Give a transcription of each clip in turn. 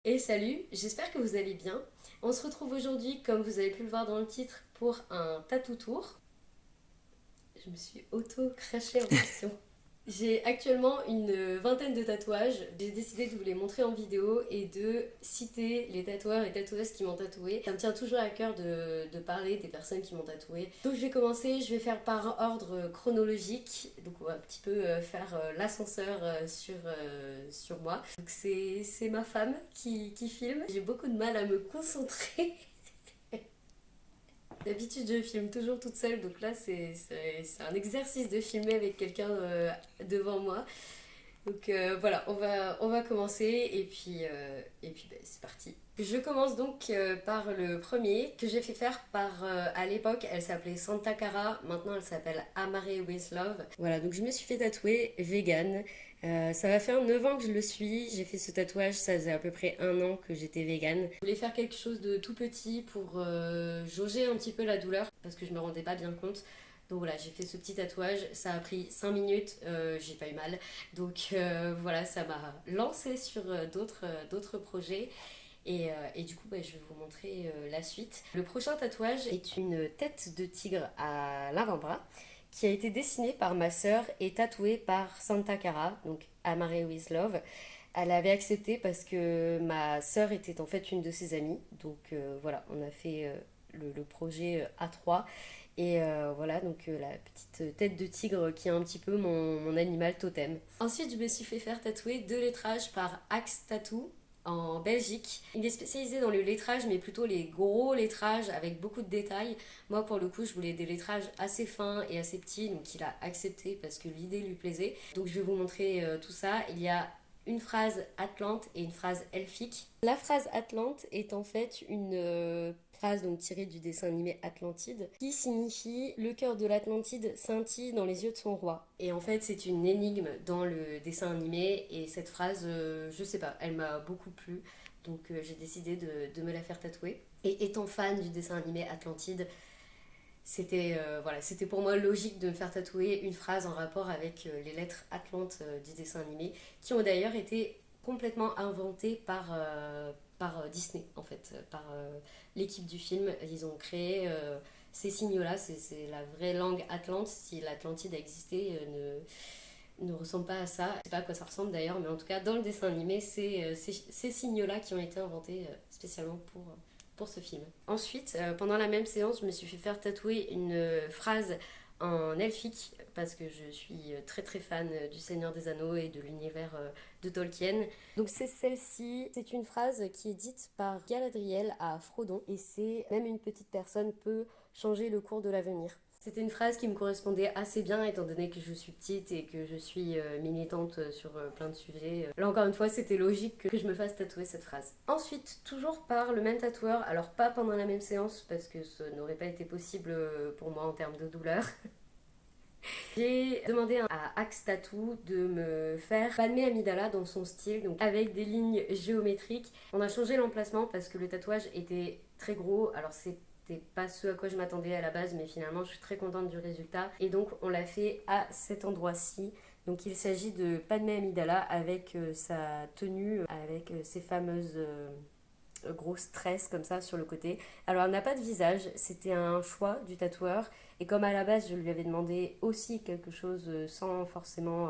Et salut, j'espère que vous allez bien. On se retrouve aujourd'hui, comme vous avez pu le voir dans le titre, pour un tattoo tour. Je me suis auto-crachée en question. J'ai actuellement une vingtaine de tatouages. J'ai décidé de vous les montrer en vidéo et de citer les tatoueurs et tatoueuses qui m'ont tatoué. Ça me tient toujours à cœur de parler des personnes qui m'ont tatoué. Donc je vais commencer, je vais faire par ordre chronologique. Donc on va un petit peu faire l'ascenseur sur moi. Donc c'est ma femme qui filme. J'ai beaucoup de mal à me concentrer. D'habitude, je filme toujours toute seule, donc là, c'est un exercice de filmer avec quelqu'un devant moi. Donc voilà, on va commencer et puis ben, c'est parti. Je commence donc par le premier que j'ai fait faire par, à l'époque, elle s'appelait Santa Cara, maintenant elle s'appelle Amare with Love. Voilà, donc je me suis fait tatouer vegan. Ça va faire 9 ans que je le suis, j'ai fait ce tatouage, ça faisait à peu près un an que j'étais vegan. Je voulais faire quelque chose de tout petit pour jauger un petit peu la douleur parce que je me rendais pas bien compte. Donc voilà, j'ai fait ce petit tatouage, ça a pris 5 minutes, j'ai pas eu mal. Donc voilà, ça m'a lancé sur d'autres projets. Et du coup, bah, je vais vous montrer la suite. Le prochain tatouage est une tête de tigre à l'avant-bras qui a été dessinée par ma sœur et tatouée par Santa Cara, donc Amare with Love. Elle avait accepté parce que ma sœur était en fait une de ses amies. Donc voilà, on a fait le projet à trois. Et voilà, donc la petite tête de tigre qui est un petit peu mon animal totem. Ensuite, je me suis fait faire tatouer deux lettrages par Axe Tattoo en Belgique. Il est spécialisé dans le lettrage, mais plutôt les gros lettrages avec beaucoup de détails. Moi, pour le coup, je voulais des lettrages assez fins et assez petits, donc il a accepté parce que l'idée lui plaisait. Donc je vais vous montrer tout ça. Il y a une phrase Atlante et une phrase elfique. La phrase Atlante est en fait une phrase donc tirée du dessin animé Atlantide qui signifie le cœur de l'Atlantide scintille dans les yeux de son roi. Et en fait, c'est une énigme dans le dessin animé et cette phrase, je sais pas, elle m'a beaucoup plu. Donc j'ai décidé de me la faire tatouer. Et étant fan du dessin animé Atlantide, c'était pour moi logique de me faire tatouer une phrase en rapport avec les lettres Atlantes du dessin animé, qui ont d'ailleurs été complètement inventées par Disney, en fait, par l'équipe du film. Ils ont créé ces signaux-là, c'est la vraie langue atlante. Si l'Atlantide a existé, ne ressemble pas à ça. Je sais pas à quoi ça ressemble d'ailleurs, mais en tout cas, dans le dessin animé, c'est ces signaux-là qui ont été inventés spécialement pour ce film. Ensuite, pendant la même séance, je me suis fait faire tatouer une phrase en elfique parce que je suis très très fan du Seigneur des Anneaux et de l'univers de Tolkien. Donc c'est celle-ci, c'est une phrase qui est dite par Galadriel à Frodon et c'est même une petite personne peut changer le cours de l'avenir. C'était une phrase qui me correspondait assez bien étant donné que je suis petite et que je suis militante sur plein de sujets. Là encore une fois, c'était logique que je me fasse tatouer cette phrase. Ensuite, toujours par le même tatoueur, alors pas pendant la même séance parce que ce n'aurait pas été possible pour moi en termes de douleur. J'ai demandé à Axe Tattoo de me faire Padmé Amidala dans son style, donc avec des lignes géométriques. On a changé l'emplacement parce que le tatouage était très gros, alors c'était pas ce à quoi je m'attendais à la base, mais finalement je suis très contente du résultat. Et donc on l'a fait à cet endroit-ci. Donc il s'agit de Padmé Amidala avec sa tenue, avec ses fameuses grosse tresse comme ça sur le côté. Alors elle n'a pas de visage, c'était un choix du tatoueur et comme à la base je lui avais demandé aussi quelque chose sans forcément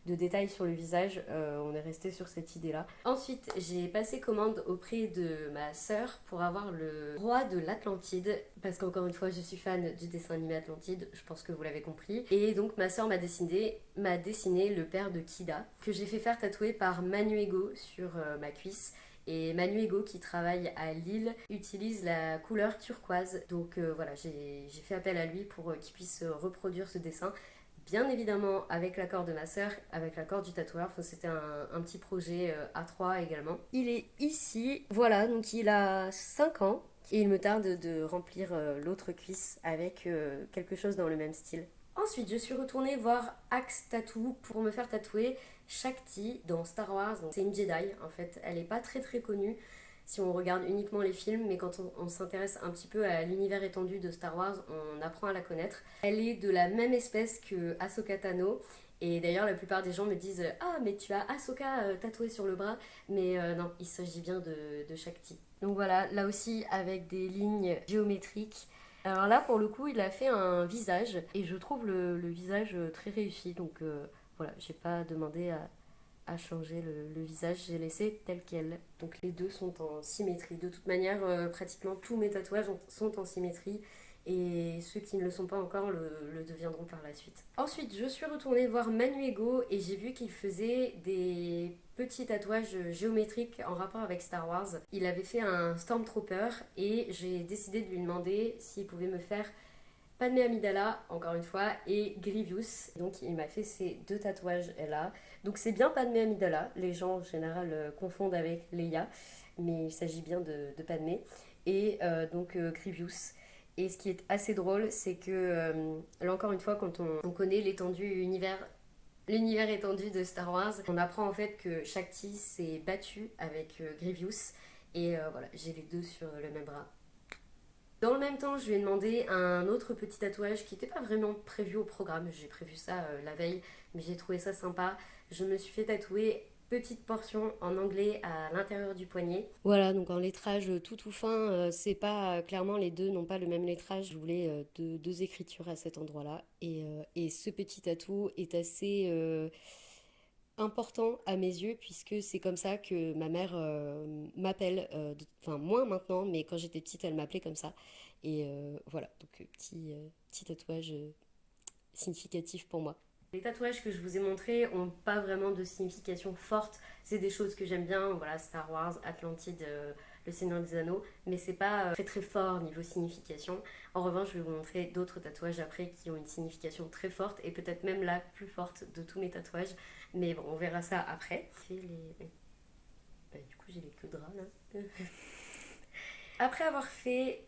de détails sur le visage, on est resté sur cette idée là. Ensuite j'ai passé commande auprès de ma sœur pour avoir le roi de l'Atlantide parce qu'encore une fois je suis fan du dessin animé Atlantide, je pense que vous l'avez compris. Et donc ma sœur m'a dessiné le père de Kida que j'ai fait faire tatouer par Manuego sur ma cuisse. Et Manu Ego, qui travaille à Lille, utilise la couleur turquoise. Donc voilà, j'ai fait appel à lui pour qu'il puisse reproduire ce dessin. Bien évidemment avec l'accord de ma sœur, avec l'accord du tatoueur. Enfin, c'était un petit projet à trois également. Il est ici, voilà, donc il a 5 ans. Et il me tarde de remplir l'autre cuisse avec quelque chose dans le même style. Ensuite, je suis retournée voir Axe Tattoo pour me faire tatouer Shakti dans Star Wars. C'est une Jedi en fait. Elle n'est pas très très connue si on regarde uniquement les films, mais quand on s'intéresse un petit peu à l'univers étendu de Star Wars, on apprend à la connaître. Elle est de la même espèce que Ahsoka Tano Et d'ailleurs, la plupart des gens me disent ah, mais tu as Ahsoka tatoué sur le bras. Mais non, il s'agit bien de Shakti. Donc voilà, là aussi avec des lignes géométriques. Alors là, pour le coup, il a fait un visage et je trouve le visage très réussi. Donc voilà, j'ai pas demandé à changer le visage, j'ai laissé tel quel. Donc les deux sont en symétrie. De toute manière, pratiquement tous mes tatouages sont en symétrie et ceux qui ne le sont pas encore le deviendront par la suite. Ensuite, je suis retournée voir Manuego et j'ai vu qu'il faisait des petits tatouages géométriques en rapport avec Star Wars. Il avait fait un Stormtrooper et j'ai décidé de lui demander s'il pouvait me faire Padmé Amidala, encore une fois, et Grievous. Donc il m'a fait ces deux tatouages là. Donc c'est bien Padmé Amidala, les gens en général confondent avec Leia, mais il s'agit bien de Padmé. Et Grievous. Et ce qui est assez drôle, c'est que là encore une fois, quand on connaît l'univers étendu de Star Wars, on apprend en fait que Shakti s'est battue avec Grievous. Et voilà, j'ai les deux sur le même bras. Dans le même temps, je lui ai demandé un autre petit tatouage qui n'était pas vraiment prévu au programme. J'ai prévu ça la veille, mais j'ai trouvé ça sympa. Je me suis fait tatouer petite portion en anglais à l'intérieur du poignet. Voilà, donc en lettrage tout fin, c'est pas clairement les deux n'ont pas le même lettrage. Je voulais deux écritures à cet endroit-là. Et ce petit tatou est assez important à mes yeux puisque c'est comme ça que ma mère m'appelle, enfin moins maintenant, mais quand j'étais petite elle m'appelait comme ça. Et voilà, donc petit tatouage significatif pour moi. Les tatouages que je vous ai montrés ont pas vraiment de signification forte, c'est des choses que j'aime bien, voilà, Star Wars, Atlantide, le Seigneur des Anneaux, mais c'est pas très très fort niveau signification. En revanche, je vais vous montrer d'autres tatouages après qui ont une signification très forte et peut-être même la plus forte de tous mes tatouages, mais bon, on verra ça après. Du coup, j'ai les queues de rat là. Après avoir fait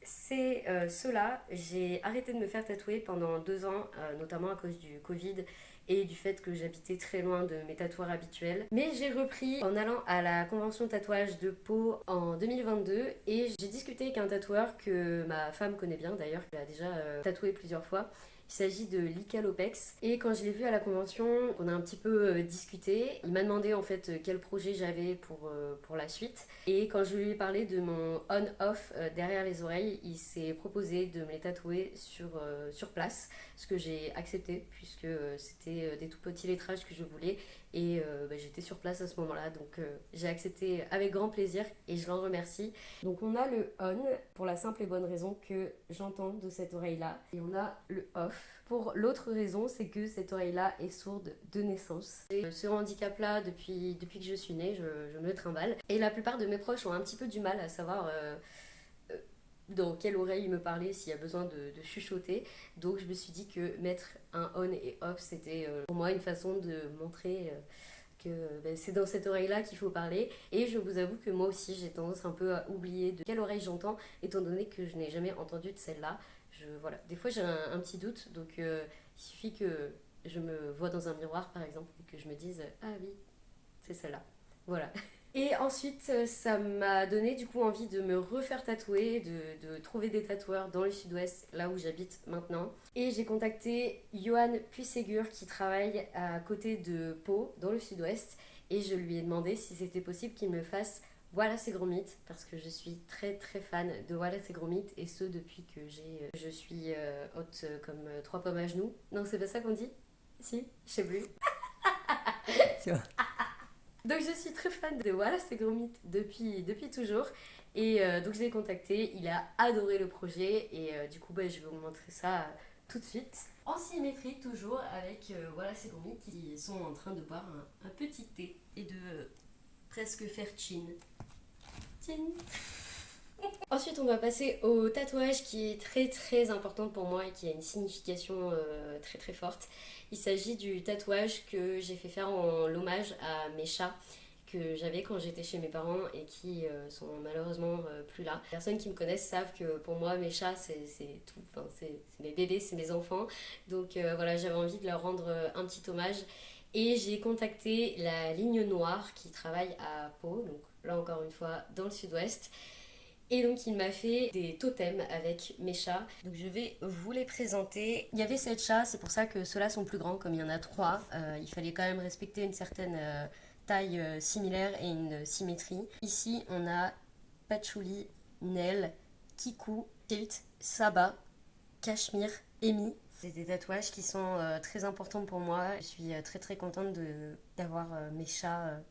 ceux-là, j'ai arrêté de me faire tatouer pendant 2 ans, notamment à cause du Covid et du fait que j'habitais très loin de mes tatoueurs habituels. Mais j'ai repris en allant à la convention tatouage de Pau en 2022 et j'ai discuté avec un tatoueur que ma femme connaît bien d'ailleurs, qui a déjà tatoué plusieurs fois. Il s'agit de Lika Lopex. Et quand je l'ai vu à la convention, on a un petit peu discuté. Il m'a demandé en fait quel projet j'avais pour la suite. Et quand je lui ai parlé de mon on-off derrière les oreilles, il s'est proposé de me les tatouer sur place. Ce que j'ai accepté puisque c'était des tout petits lettrages que je voulais. Et j'étais sur place à ce moment-là. Donc j'ai accepté avec grand plaisir et je l'en remercie. Donc on a le on pour la simple et bonne raison que j'entends de cette oreille-là. Et on a le off pour l'autre raison, c'est que cette oreille-là est sourde de naissance. Et ce handicap-là, depuis que je suis née, je me le trimballe. Et la plupart de mes proches ont un petit peu du mal à savoir dans quelle oreille me parler s'il y a besoin de chuchoter. Donc je me suis dit que mettre un on et off, c'était pour moi une façon de montrer que c'est dans cette oreille-là qu'il faut parler. Et je vous avoue que moi aussi, j'ai tendance un peu à oublier de quelle oreille j'entends, étant donné que je n'ai jamais entendu de celle-là. Voilà. Des fois, j'ai un petit doute, donc il suffit que je me vois dans un miroir, par exemple, et que je me dise « Ah oui, c'est celle-là ». Voilà. Et ensuite, ça m'a donné du coup envie de me refaire tatouer, de trouver des tatoueurs dans le sud-ouest, là où j'habite maintenant. Et j'ai contacté Johan Puisségur qui travaille à côté de Pau, dans le sud-ouest. Et je lui ai demandé si c'était possible qu'il me fasse Wallace et Gromit, parce que je suis très très fan de Wallace et Gromit, et ce depuis que je suis haute comme 3 pommes à genoux. Non, c'est pas ça qu'on dit? Si, je sais plus. Donc je suis très fan de Wallace et Gromit depuis toujours. Et donc je l'ai contacté, il a adoré le projet et du coup je vais vous montrer ça tout de suite. En symétrie toujours avec Wallace et Gromit qui sont en train de boire un petit thé et de presque faire chin. Chin. Ensuite, on va passer au tatouage qui est très très important pour moi et qui a une signification très très forte. Il s'agit du tatouage que j'ai fait faire en l'hommage à mes chats que j'avais quand j'étais chez mes parents et qui sont malheureusement plus là. Les personnes qui me connaissent savent que pour moi mes chats c'est tout, enfin, c'est mes bébés, c'est mes enfants. Donc voilà, j'avais envie de leur rendre un petit hommage. Et j'ai contacté la Ligne Noire qui travaille à Pau, donc là encore une fois dans le sud-ouest. Et donc il m'a fait des totems avec mes chats. Donc je vais vous les présenter. Il y avait 7 chats, c'est pour ça que ceux-là sont plus grands, comme il y en a 3. Il fallait quand même respecter une certaine taille similaire et une symétrie. Ici on a Patchouli, Nell, Kikou, Tilt, Saba, Cachemire, Amy. C'est des tatouages qui sont très importants pour moi. Je suis très très contente d'avoir mes chats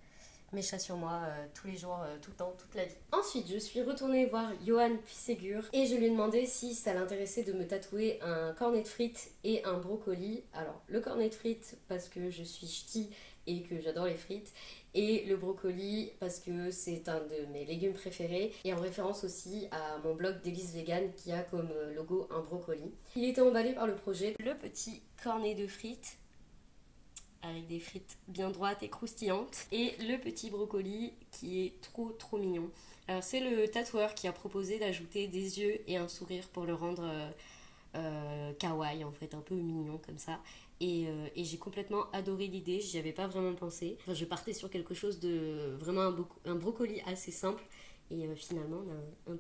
sur moi tous les jours, tout le temps, toute la vie. Ensuite, je suis retournée voir Johan Pisségur et je lui ai demandé si ça l'intéressait de me tatouer un cornet de frites et un brocoli. Alors, le cornet de frites parce que je suis ch'ti et que j'adore les frites, et le brocoli parce que c'est un de mes légumes préférés et en référence aussi à mon blog d'Élise Vegan qui a comme logo un brocoli. Il était emballé par le projet. Le petit cornet de frites avec des frites bien droites et croustillantes, et le petit brocoli qui est trop trop mignon. Alors c'est le tatoueur qui a proposé d'ajouter des yeux et un sourire pour le rendre kawaii en fait, un peu mignon comme ça. Et j'ai complètement adoré l'idée, j'y avais pas vraiment pensé. Enfin, je partais sur quelque chose de vraiment un brocoli assez simple, et finalement on a un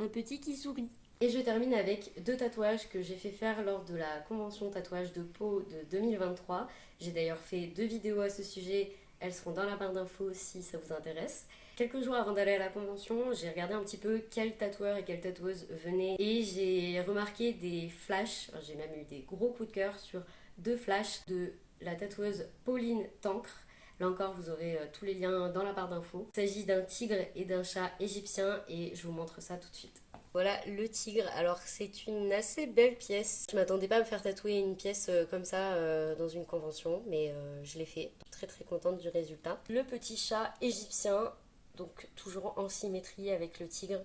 petit qui sourit. Et je termine avec 2 tatouages que j'ai fait faire lors de la convention tatouage de Pau de 2023. J'ai d'ailleurs fait 2 vidéos à ce sujet, elles seront dans la barre d'infos si ça vous intéresse. Quelques jours avant d'aller à la convention, j'ai regardé un petit peu quel tatoueur et quelle tatoueuse venait, et j'ai remarqué des flashs, j'ai même eu des gros coups de cœur sur 2 flashs de la tatoueuse Pauline Tancre. Là encore, vous aurez tous les liens dans la barre d'infos. Il s'agit d'un tigre et d'un chat égyptien et je vous montre ça tout de suite. Voilà le tigre. Alors c'est une assez belle pièce. Je m'attendais pas à me faire tatouer une pièce comme ça dans une convention, mais je l'ai fait. Très très contente du résultat. Le petit chat égyptien, donc toujours en symétrie avec le tigre.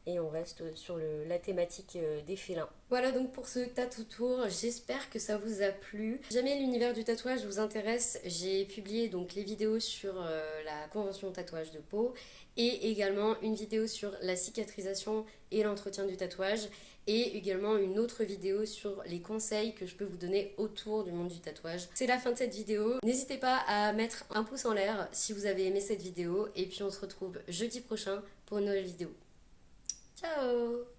Et on reste sur la thématique des félins. Voilà donc pour ce tatou tour, j'espère que ça vous a plu. Si jamais l'univers du tatouage vous intéresse, j'ai publié donc les vidéos sur la convention tatouage de Pau et également une vidéo sur la cicatrisation et l'entretien du tatouage, et également une autre vidéo sur les conseils que je peux vous donner autour du monde du tatouage. C'est la fin de cette vidéo. N'hésitez pas à mettre un pouce en l'air si vous avez aimé cette vidéo, et puis on se retrouve jeudi prochain pour une nouvelle vidéo. Ciao!